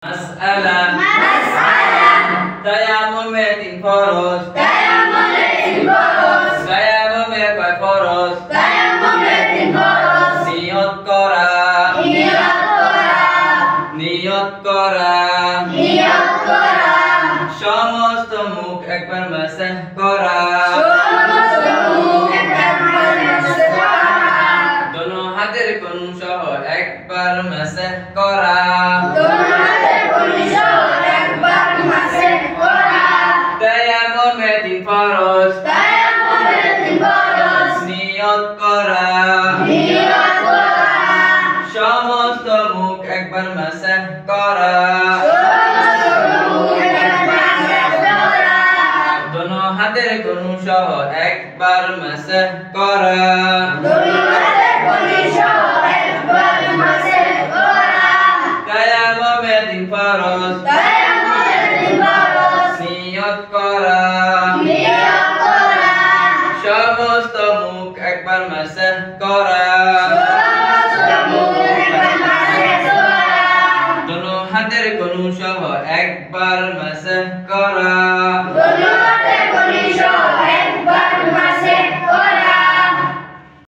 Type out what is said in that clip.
মাসআলা তায়াম্মুমে 3 ফরজ তায়াম্মুমে কয় ফরজ নিয়ত করা সমস্ত মুখ একবার মাসহ করা দোনো হাতের কনুই সহ একবার মাসহ করা তায়াম্মুমে 3 ফরজ নিয়ত করা সমস্ত মুখ একবার মাসহ করা দোনো হাতের কনুই সহ একবার মাসহ করা তায়াম্মুমে 3 ফরজ নিয়ত করা সমস্ত মুখ একবার মাসহ করা দোনো হাতের কনুই সহ একবার মাসহ করা